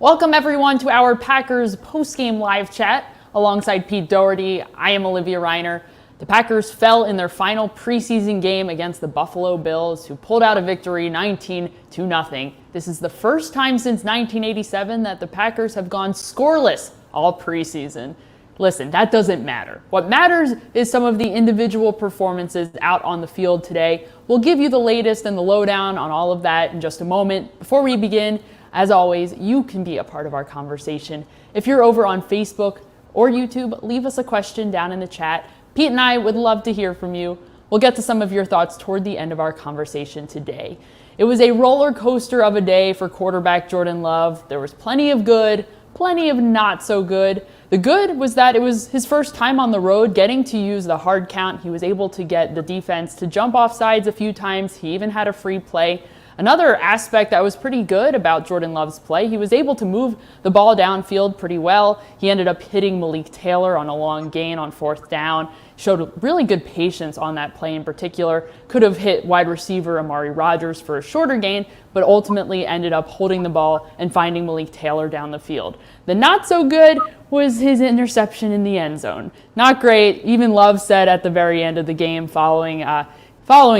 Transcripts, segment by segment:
Welcome everyone to our Packers postgame live chat. Alongside Pete Dougherty, I am Olivia Reiner. The Packers fell in their final preseason game against the Buffalo Bills, who pulled out a victory 19-0. This is the first time since 1987 that the Packers have gone scoreless all preseason. Listen, that doesn't matter. What matters is some of the individual performances out on the field today. We'll give you the latest and the lowdown on all of that in just a moment. Before we begin, as always, you can be a part of our conversation. If you're over on Facebook or YouTube, leave us a question down in the chat. Pete and I would love to hear from you. We'll get to some of your thoughts toward the end of our conversation today. It was a roller coaster of a day for quarterback Jordan Love. There was plenty of good, plenty of not so good. The good was that it was his first time on the road getting to use the hard count. He was able to get the defense to jump off sides a few times. He even had a free play. Another aspect that was pretty good about Jordan Love's play, he was able to move the ball downfield pretty well. He ended up hitting Malik Taylor on a long gain on fourth down. Showed really good patience on that play in particular. Could have hit wide receiver Amari for a shorter gain, but ultimately ended up holding the ball and finding Malik Taylor down the field. The not so good was his interception in the end zone. Not great. Even Love said at the very end of the game following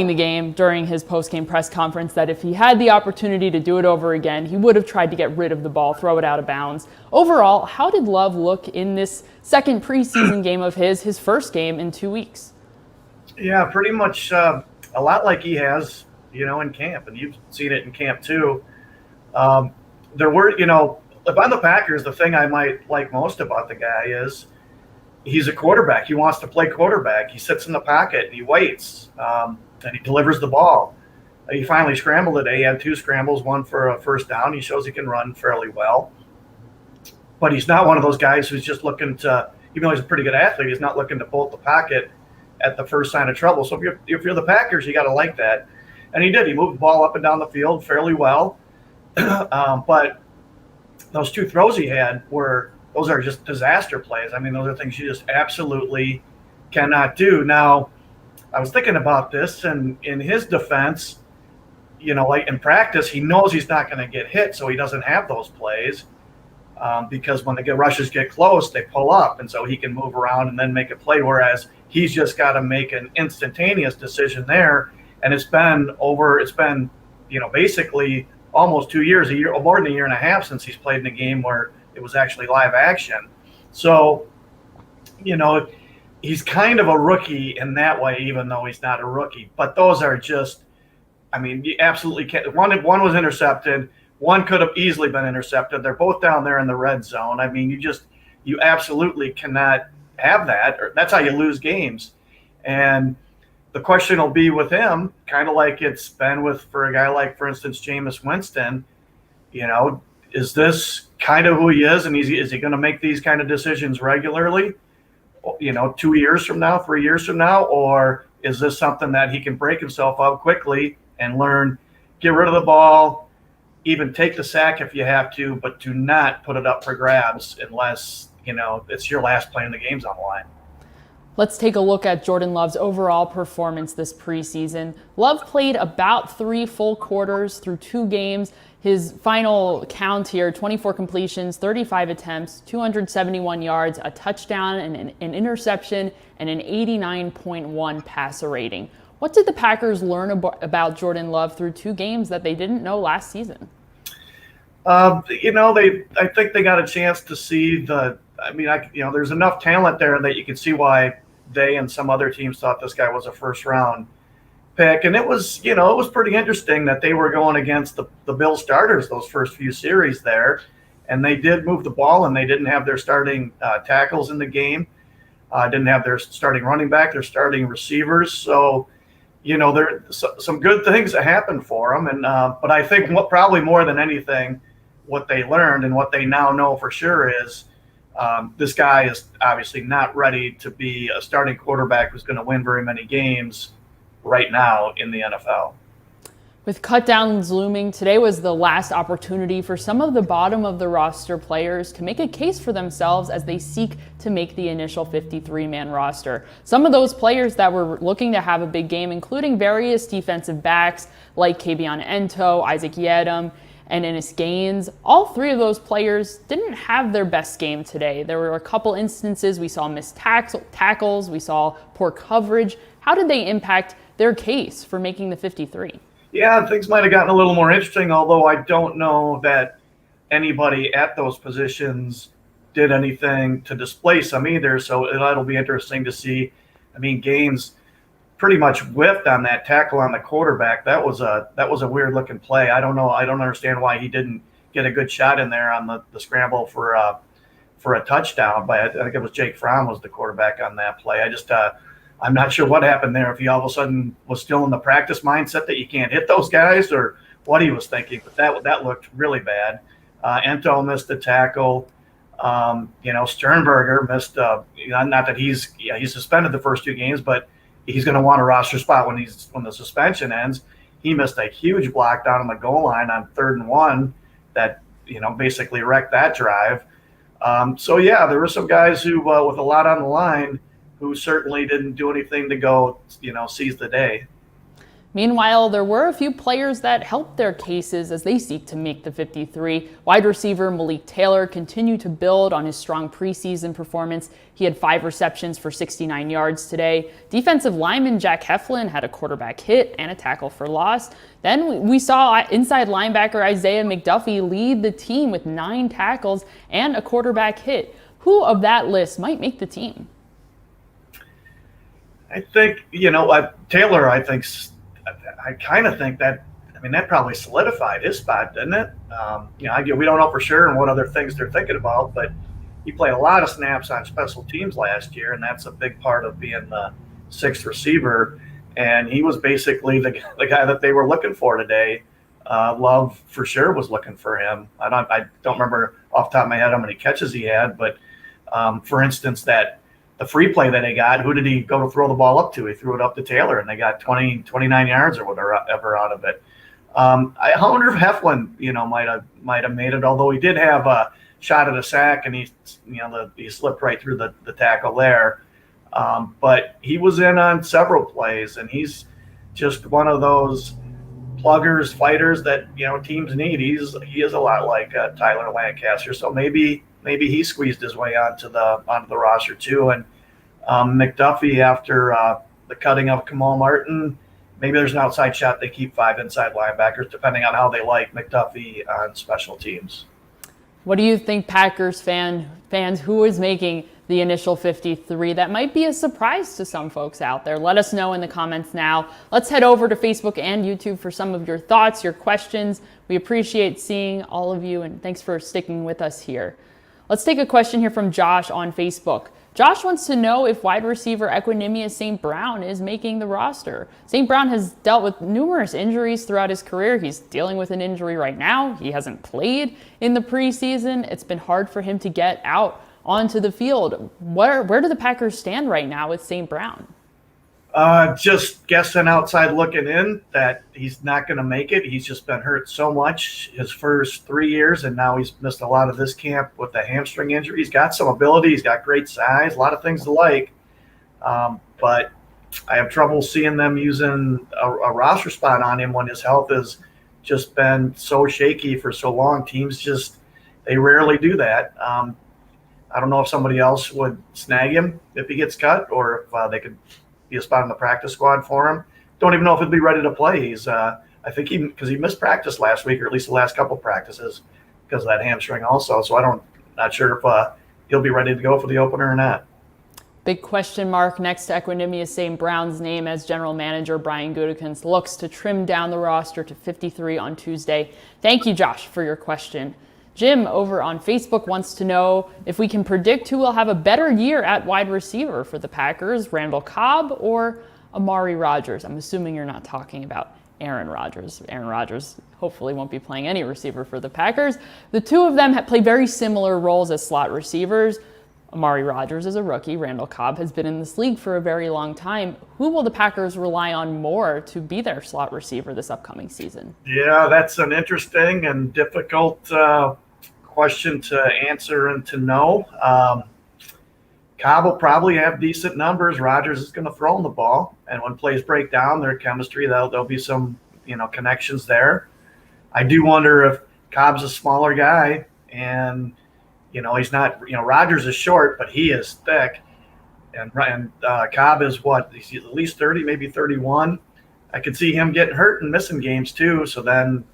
the game during his post-game press conference that if he had the opportunity to do it over again, he would have tried to get rid of the ball, throw it out of bounds. Overall, how did Love look in this second preseason game of his first game in 2 weeks? Yeah, pretty much a lot like he has, in camp, and you've seen it in camp too. There were, if I'm the Packers, the thing I might like most about the guy is he's a quarterback. He wants to play quarterback. He sits in the pocket and he waits, and he delivers the ball. He finally scrambled today. He had 2 scrambles, one for a first down. He shows he can run fairly well. But he's not one of those guys who's just looking to, even though he's a pretty good athlete, he's not looking to bolt the pocket at the first sign of trouble. So if you're the Packers, you got to like that. And he did. He moved the ball up and down the field fairly well. But those 2 throws he had those are just disaster plays. I mean, those are things you just absolutely cannot do. Now, I was thinking about this, and in his defense, like in practice, he knows he's not going to get hit, so he doesn't have those plays because when the rushers get close, they pull up, and so he can move around and then make a play, whereas he's just got to make an instantaneous decision there. And it's been basically almost 2 years, more than a year and a half since he's played in a game where it was actually live action. So, he's kind of a rookie in that way, even though he's not a rookie. But those are just, you absolutely can't. One was intercepted. One could have easily been intercepted. They're both down there in the red zone. You absolutely cannot have that. Or that's how you lose games. And the question will be with him, kind of like it's been for a guy like, for instance, Jameis Winston, is this kind of who he is, and is he going to make these kind of decisions regularly, 2 years from now, 3 years from now, or is this something that he can break himself up quickly and learn, get rid of the ball, even take the sack if you have to, but do not put it up for grabs unless, it's your last play in the game's on the line. Let's take a look at Jordan Love's overall performance this preseason. Love played about 3 full quarters through 2 games. His final count here, 24 completions, 35 attempts, 271 yards, a touchdown, and an interception, and an 89.1 passer rating. What did the Packers learn about Jordan Love through 2 games that they didn't know last season? I think they got a chance to see there's enough talent there that you can see why they and some other teams thought this guy was a first-round pick. And it was pretty interesting that they were going against the Bills starters those first few series there. And they did move the ball, and they didn't have their starting tackles in the game, didn't have their starting running back, their starting receivers. So, there some good things that happened for them. And but I think probably more than anything, what they learned and what they now know for sure is this guy is obviously not ready to be a starting quarterback who's going to win very many games right now in the NFL. With cutdowns looming, today was the last opportunity for some of the bottom of the roster players to make a case for themselves as they seek to make the initial 53-man roster. Some of those players that were looking to have a big game, including various defensive backs like Kabion Ento, Isaac Yiadom, and Ennis Gaines. All three of those players didn't have their best game today. There were a couple instances we saw missed tackles, we saw poor coverage. How did they impact their case for making the 53? Yeah, things might have gotten a little more interesting, although I don't know that anybody at those positions did anything to displace them either. So it'll be interesting to see. I mean, Gaines pretty much whipped on that tackle on the quarterback. That was a weird looking play. I don't know. I don't understand why he didn't get a good shot in there on the scramble for a touchdown. But I think it was Jake Fromm was the quarterback on that play. I'm not sure what happened there. If he all of a sudden was still in the practice mindset that you can't hit those guys, or what he was thinking. But that looked really bad. Ento missed the tackle. Sternberger missed. Not that he's suspended the first 2 games, but he's going to want a roster spot when the suspension ends. He missed a huge block down on the goal line on 3rd and 1 that basically wrecked that drive. There were some guys who with a lot on the line who certainly didn't do anything to go seize the day. Meanwhile, there were a few players that helped their cases as they seek to make the 53. Wide receiver Malik Taylor continued to build on his strong preseason performance. He had 5 receptions for 69 yards today. Defensive lineman Jack Heflin had a quarterback hit and a tackle for loss. Then we saw inside linebacker Isaiah Mcduffie lead the team with 9 tackles and a quarterback hit. Who of that list might make the team? I think, Taylor, I kind of think that probably solidified his spot, didn't it? We don't know for sure and what other things they're thinking about, but he played a lot of snaps on special teams last year, and that's a big part of being the 6th receiver. And he was basically the guy that they were looking for today. Love for sure was looking for him. I don't remember off the top of my head how many catches he had, but for instance, the free play that he got, who did he go to throw the ball up to? He threw it up to Taylor, and they got 29 yards or whatever out of it. I wonder if Heflin, might have made it, although he did have a shot at a sack, and he slipped right through the tackle there. But he was in on several plays, and he's just one of those pluggers, fighters that teams need. He is a lot like Tyler Lancaster, so maybe he squeezed his way onto the roster too. And Mcduffie, after the cutting of Kamal Martin, maybe there's an outside shot. They keep 5 inside linebackers, depending on how they like McDuffie on special teams. What do you think, Packers fans? Who is making the initial 53? That might be a surprise to some folks out there. Let us know in the comments now. Let's head over to Facebook and YouTube for some of your thoughts, your questions. We appreciate seeing all of you, and thanks for sticking with us here. Let's take a question here from Josh on Facebook. Josh wants to know if wide receiver Equanimeous St. Brown is making the roster. St. Brown has dealt with numerous injuries throughout his career. He's dealing with an injury right now. He hasn't played in the preseason. It's been hard for him to get out onto the field. Where do the Packers stand right now with St. Brown? Just guessing outside looking in that he's not going to make it. He's just been hurt so much his first 3 years, and now he's missed a lot of this camp with the hamstring injury. He's got some ability. He's got great size, a lot of things to like. But I have trouble seeing them using a roster spot on him when his health has just been so shaky for so long. Teams they rarely do that. I don't know if somebody else would snag him if he gets cut, or if they could be a spot in the practice squad for him. Don't even know if he'll be ready to play. He's, I think because he missed practice last week, or at least the last couple practices because of that hamstring also. So not sure if he'll be ready to go for the opener or not. Big question mark next to Equanimeous St. Brown's name as general manager Brian Gutekunst looks to trim down the roster to 53 on Tuesday. Thank you, Josh, for your question. Jim over on Facebook wants to know if we can predict who will have a better year at wide receiver for the Packers, Randall Cobb or Amari Rodgers. I'm assuming you're not talking about Aaron Rodgers. Aaron Rodgers hopefully won't be playing any receiver for the Packers. The two of them play very similar roles as slot receivers. Amari Rodgers is a rookie. Randall Cobb has been in this league for a very long time. Who will the Packers rely on more to be their slot receiver this upcoming season? Yeah, that's an interesting and difficult question to answer and to know. Cobb will probably have decent numbers. Rodgers is going to throw him the ball, and when plays break down, their chemistry, there'll be some connections there. I do wonder if Cobb's a smaller guy, and he's not. Rodgers is short, but he is thick, and Cobb is what? He's at least 30, maybe 31. I could see him getting hurt and missing games too. So then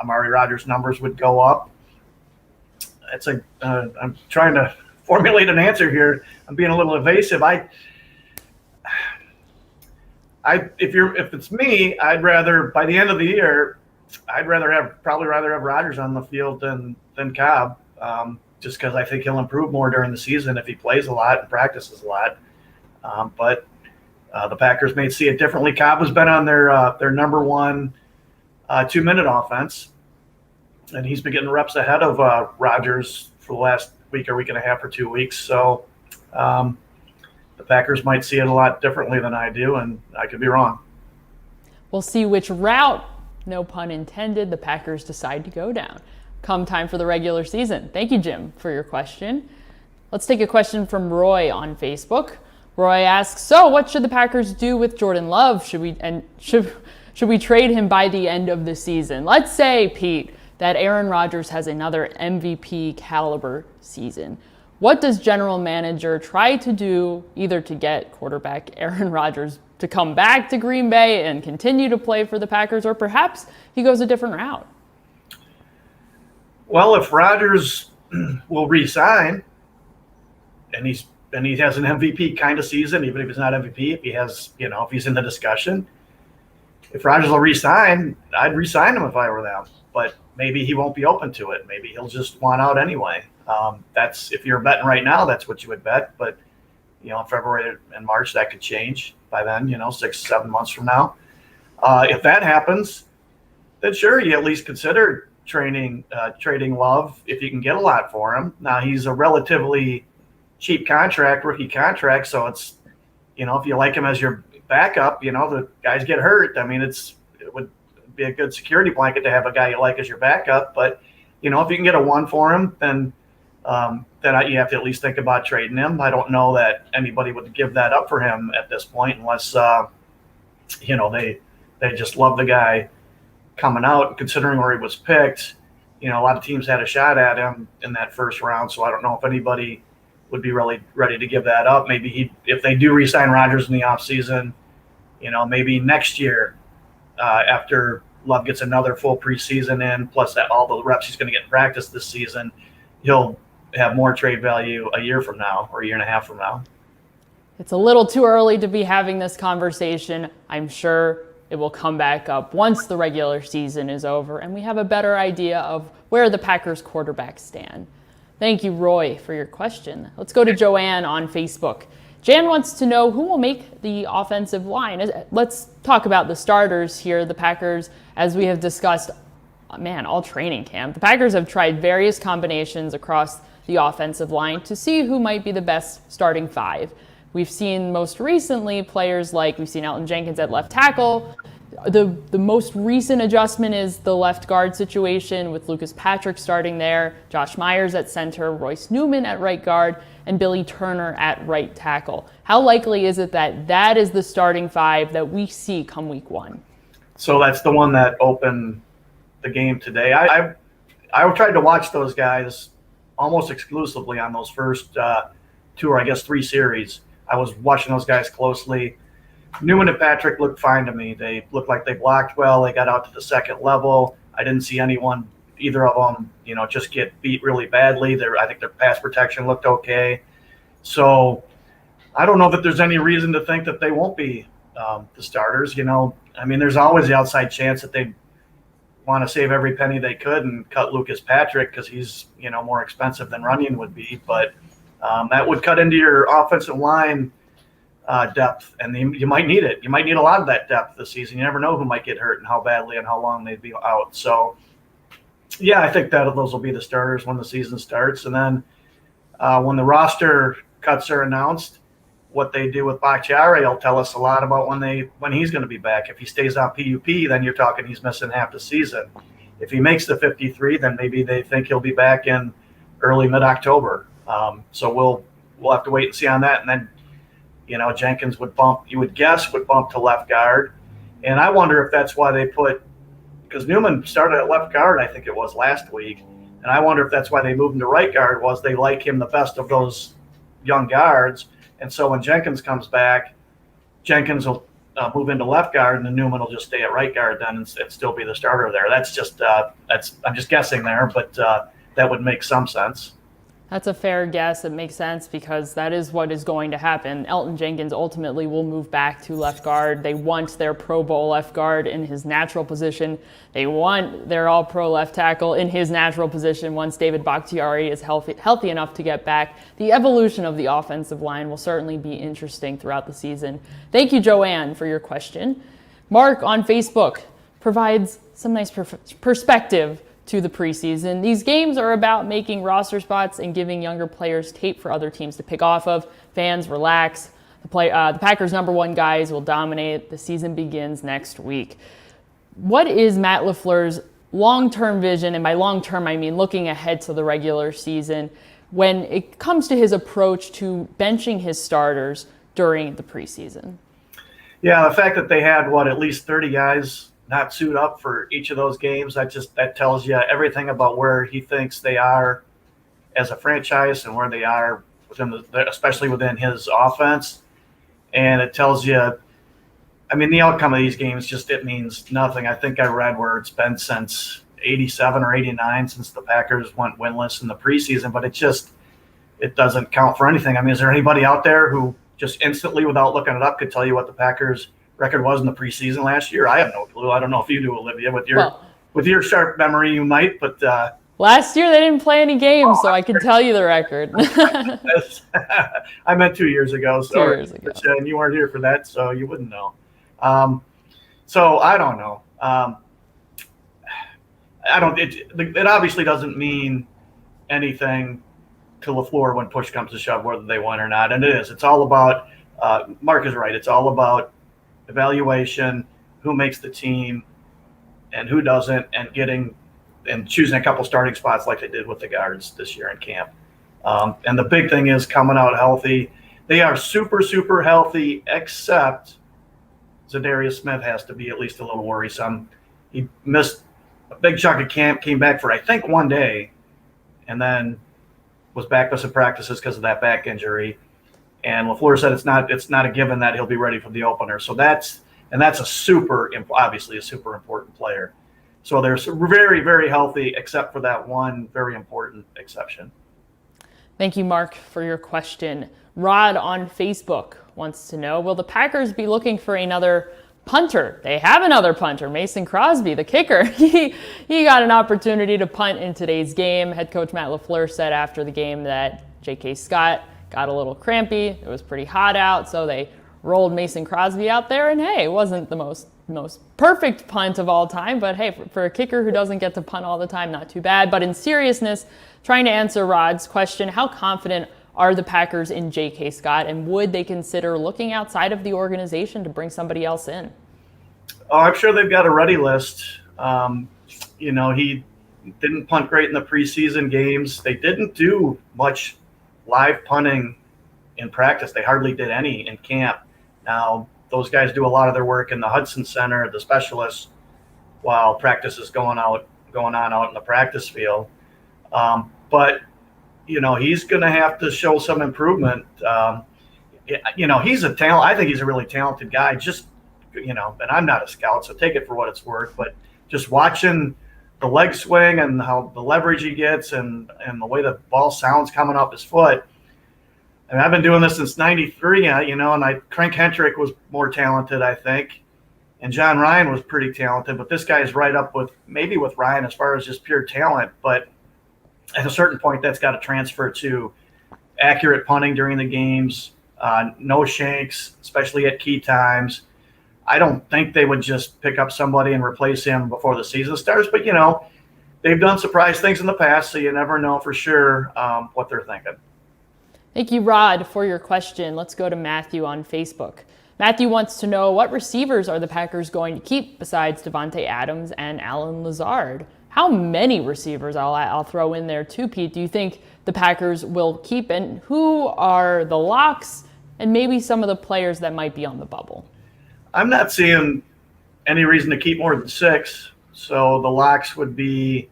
Amari Rodgers' numbers would go up. I'm trying to formulate an answer here. I'm being a little evasive. If it's me, I'd rather by the end of the year, I'd probably rather have Rodgers on the field than Cobb, just because I think he'll improve more during the season if he plays a lot and practices a lot. But the Packers may see it differently. Cobb has been on their number one 2-minute offense, and he's been getting reps ahead of Rodgers for the last week and a half or 2 weeks. So the Packers might see it a lot differently than I do, and I could be wrong. We'll see which route, no pun intended, the Packers decide to go down come time for the regular season. Thank you, Jim, for your question. Let's take a question from Roy on Facebook. Roy asks, so what should the Packers do with Jordan Love? Should we trade him by the end of the season? Let's say, Pete, that Aaron Rodgers has another MVP caliber season. What does general manager try to do either to get quarterback Aaron Rodgers to come back to Green Bay and continue to play for the Packers, or perhaps he goes a different route? Well, if Rodgers will re-sign and he has an MVP kind of season, even if he's not MVP, if he's in the discussion, if Rodgers will re-sign, I'd re-sign him if I were them. But maybe he won't be open to it. Maybe he'll just want out anyway. That's if you're betting right now, that's what you would bet. But in February and March, that could change by then. 6-7 months from now. If that happens, then sure, you at least consider trading Love if you can get a lot for him. Now he's a relatively cheap rookie contract, so it's if you like him as your backup, the guys get hurt. I mean, it would be a good security blanket to have a guy you like as your backup. But if you can get a 1 for him, then you have to at least think about trading him. I don't know that anybody would give that up for him at this point, unless they just love the guy coming out. Considering where he was picked, a lot of teams had a shot at him in that first round. So I don't know if anybody would be really ready to give that up. Maybe if they do re-sign Rodgers in the offseason, maybe next year after Love gets another full preseason in, plus all the reps he's going to get in practice this season, he'll have more trade value a year from now or a year and a half from now. It's a little too early to be having this conversation. I'm sure it will come back up once the regular season is over and we have a better idea of where the Packers quarterbacks stand. Thank you, Roy, for your question. Let's go to Joanne on Facebook. Jan wants to know who will make the offensive line. Let's talk about the starters here. The Packers, as we have discussed, all training camp. The Packers have tried various combinations across the offensive line to see who might be the best starting 5. We've seen most recently we've seen Elton Jenkins at left tackle. The most recent adjustment is the left guard situation with Lucas Patrick starting there, Josh Myers at center, Royce Newman at right guard, and Billy Turner at right tackle. How likely is it that is the starting 5 that we see come week 1? So that's the one that opened the game today. I tried to watch those guys almost exclusively on those first 2 or I guess 3 series. I was watching those guys closely. Newman and Patrick looked fine to me. They looked like they blocked well. They got out to the second level. I didn't see either of them, just get beat really badly. I think their pass protection looked okay. So I don't know that there's any reason to think that they won't be the starters. There's always the outside chance that they want to save every penny they could and cut Lucas Patrick because he's, more expensive than Runyon would be. But that would cut into your offensive line depth, and you might need it. You might need a lot of that depth this season. You never know who might get hurt and how badly and how long they'd be out. So, yeah, I think that those will be the starters when the season starts. And then when the roster cuts are announced, what they do with Bakhtiari will tell us a lot about when he's going to be back. If he stays on PUP, then you're talking he's missing half the season. If he makes the 53, then maybe they think he'll be back in early mid-October. So we'll have to wait and see on that. And then, Jenkins would bump to left guard. And I wonder if that's why they put because Newman started at left guard, I think it was last week, and I wonder if that's why they moved him to right guard, was they like him the best of those young guards. And so when Jenkins comes back, Jenkins will move into left guard, and then Newman will just stay at right guard then and still be the starter there. That's just I'm just guessing there, but that would make some sense. That's a fair guess. It makes sense because that is what is going to happen. Elgton Jenkins ultimately will move back to left guard. They want their Pro Bowl left guard in his natural position. They want their All-Pro left tackle in his natural position once David Bakhtiari is healthy enough to get back. The evolution of the offensive line will certainly be interesting throughout the season. Thank you, Joanne, for your question. Mark on Facebook provides some nice perspective to the preseason. These games are about making roster spots and giving younger players tape for other teams to pick off of. Fans, relax. The Packers' #1 guys will dominate. The season begins next week. What is Matt Lafleur's long-term vision? And by long-term, I mean looking ahead to the regular season when it comes to his approach to benching his starters during the preseason? Yeah, the fact that they had, at least 30 guys not suit up for each of those games, that tells you everything about where he thinks they are as a franchise and where they are especially within his offense. And it tells you, the outcome of these games it means nothing. I think I read where it's been since 87 or 89 since the Packers went winless in the preseason, but it doesn't count for anything. Is there anybody out there who just instantly, without looking it up, could tell you what the Packers record was in the preseason last year? I have no clue. I don't know if you do, Olivia. With your sharp memory, you might, but last year they didn't play any games, so I can tell you the record. I meant 2 years ago. So 2 years ago. And you weren't here for that, so you wouldn't know. So I don't know. It obviously doesn't mean anything to Lafleur when push comes to shove, whether they win or not. And it is. It's all about, Mark is right, it's all about evaluation, who makes the team and who doesn't, and choosing a couple starting spots like they did with the guards this year in camp. And the big thing is coming out healthy. They are super, super healthy, except Zadarius Smith has to be at least a little worrisome. He missed a big chunk of camp, came back for, I think, 1 day, and then was back to some practices because of that back injury. And Lafleur said it's not a given that he'll be ready for the opener. So that's obviously a super important player. So they're very, very healthy, except for that one very important exception. Thank you, Mark, for your question. Rod on Facebook wants to know, will the Packers be looking for another punter? They have another punter, Mason Crosby, the kicker. He got an opportunity to punt in today's game. Head coach Matt Lafleur said after the game that J.K. Scott got a little crampy. It was pretty hot out, so they rolled Mason Crosby out there. And hey, it wasn't the most perfect punt of all time, but hey, for a kicker who doesn't get to punt all the time, not too bad. But in seriousness, trying to answer Rod's question, how confident are the Packers in J.K. Scott, and would they consider looking outside of the organization to bring somebody else in? Oh, I'm sure they've got a ready list. He didn't punt great in the preseason games. They didn't do much live punting in practice. They hardly did any in camp. Now, those guys do a lot of their work in the Hudson Center, the specialists, while practice is going on out in the practice field. But he's going to have to show some improvement. He's a talent. I think he's a really talented guy. And I'm not a scout, so take it for what it's worth. But just watching the leg swing and how the leverage he gets and the way the ball sounds coming off his foot. I've been doing this since '93, and Crank Hentrick was more talented, I think, and John Ryan was pretty talented. But this guy is right up with Ryan as far as just pure talent. But at a certain point, that's got to transfer to accurate punting during the games, no shanks, especially at key times. I don't think they would just pick up somebody and replace him before the season starts. But, they've done surprise things in the past, so you never know for sure what they're thinking. Thank you, Rod, for your question. Let's go to Matthew on Facebook. Matthew wants to know, what receivers are the Packers going to keep besides Devontae Adams and Allen Lazard? How many receivers, I'll throw in there too, Pete, do you think the Packers will keep? And who are the locks and maybe some of the players that might be on the bubble? I'm not seeing any reason to keep more than 6. So the locks would be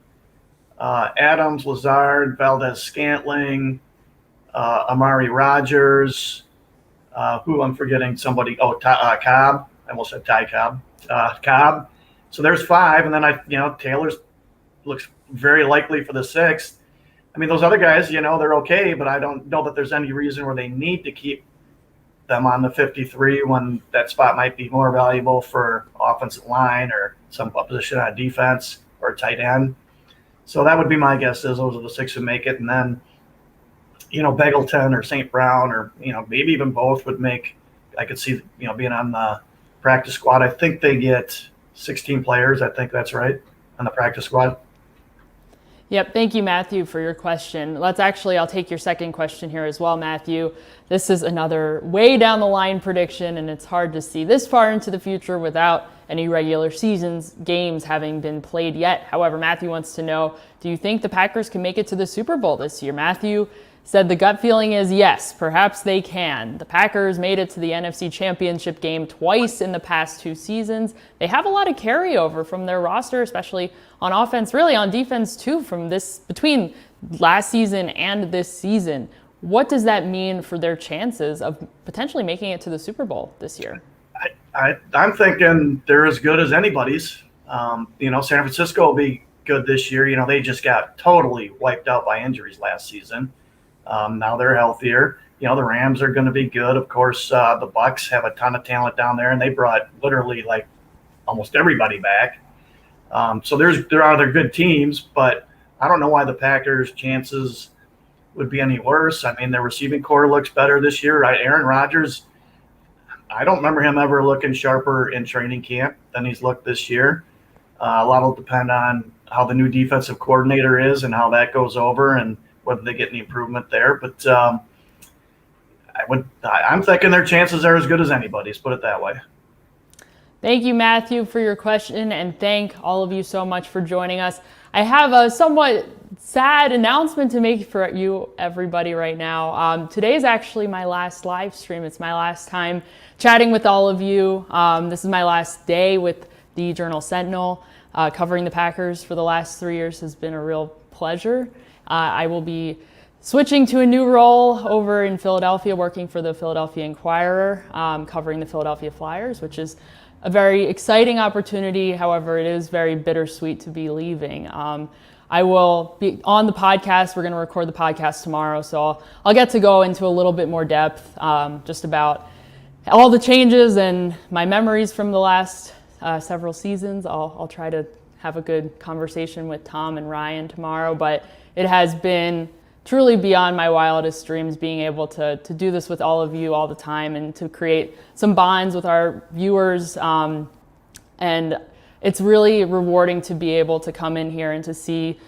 Adams, Lazard, Valdez-Scantling, Amari Rogers, who I'm forgetting somebody. Oh, Cobb. I almost said Ty Cobb. Cobb. So there's 5, and then Taylor's looks very likely for the 6th. I mean, those other guys, they're okay, but I don't know that there's any reason where they need to keep them on the 53 when that spot might be more valuable for offensive line or some position on defense or tight end. So that would be my guess, is those are the 6 who make it. And then, Beggleton or St. Brown or, maybe even both would make – I could see, being on the practice squad. I think they get 16 players. I think that's right, on the practice squad. Yep. Thank you, Matthew, for your question. I'll take your second question here as well, Matthew. This is another way down the line prediction, and it's hard to see this far into the future without any regular seasons games having been played yet. However, Matthew wants to know, do you think the Packers can make it to the Super Bowl this year? Matthew said the gut feeling is yes, perhaps they can. The Packers made it to the NFC Championship game twice in the past 2 seasons. They have a lot of carryover from their roster, especially on offense, really on defense too, between last season and this season. What does that mean for their chances of potentially making it to the Super Bowl this year? I'm thinking they're as good as anybody's. San Francisco will be good this year. They just got totally wiped out by injuries last season. Now they're healthier. The Rams are going to be good. Of course, the Bucs have a ton of talent down there, and they brought literally like almost everybody back. So there are good teams, but I don't know why the Packers' chances would be any worse. I mean, their receiving core looks better this year. Right? Aaron Rodgers, I don't remember him ever looking sharper in training camp than he's looked this year. A lot will depend on how the new defensive coordinator is and how that goes over and whether they get any improvement there. But I'm thinking their chances are as good as anybody's, put it that way. Thank you, Matthew, for your question, and thank all of you so much for joining us. I have a somewhat sad announcement to make for you, everybody, right now. Today is actually my last live stream. It's my last time chatting with all of you. This is my last day with the Journal-Sentinel. Covering the Packers for the last 3 years has been a real pleasure. I will be switching to a new role over in Philadelphia, working for the Philadelphia Inquirer, covering the Philadelphia Flyers, which is a very exciting opportunity. However, it is very bittersweet to be leaving. I will be on the podcast. We're going to record the podcast tomorrow, so I'll get to go into a little bit more depth just about all the changes and my memories from the last several seasons. I'll try to have a good conversation with Tom and Ryan tomorrow, but it has been truly beyond my wildest dreams being able to do this with all of you all the time and to create some bonds with our viewers. And it's really rewarding to be able to come in here and to see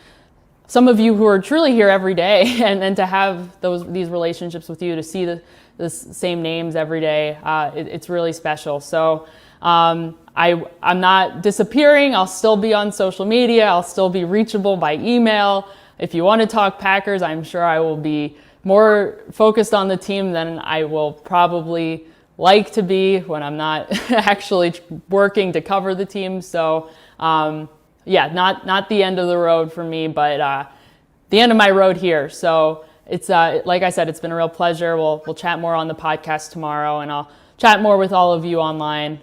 some of you who are truly here every day and to have these relationships with you, to see the same names every day. It's really special. So I'm not disappearing. I'll still be on social media. I'll still be reachable by email. If you want to talk Packers, I'm sure I will be more focused on the team than I will probably like to be when I'm not actually working to cover the team. So not the end of the road for me, but the end of my road here. So it's like I said, it's been a real pleasure. We'll chat more on the podcast tomorrow, and I'll chat more with all of you online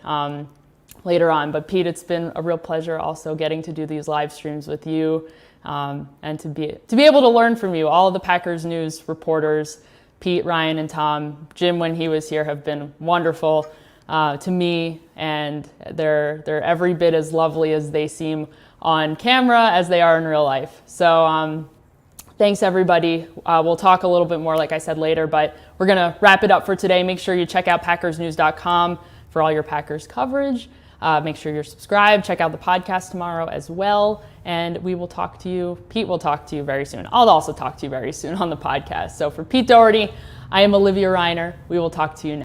later on. But Pete, it's been a real pleasure also getting to do these live streams with you. And to be able to learn from you. All of the Packers news reporters, Pete, Ryan, and Tom, Jim when he was here, have been wonderful to me, and they're every bit as lovely as they seem on camera as they are in real life. So thanks, everybody. We'll talk a little bit more, like I said, later, but we're going to wrap it up for today. Make sure you check out PackersNews.com for all your Packers coverage. Make sure you're subscribed. Check out the podcast tomorrow as well. And we will talk to you. Pete will talk to you very soon. I'll also talk to you very soon on the podcast. So for Pete Dougherty, I am Olivia Reiner. We will talk to you next.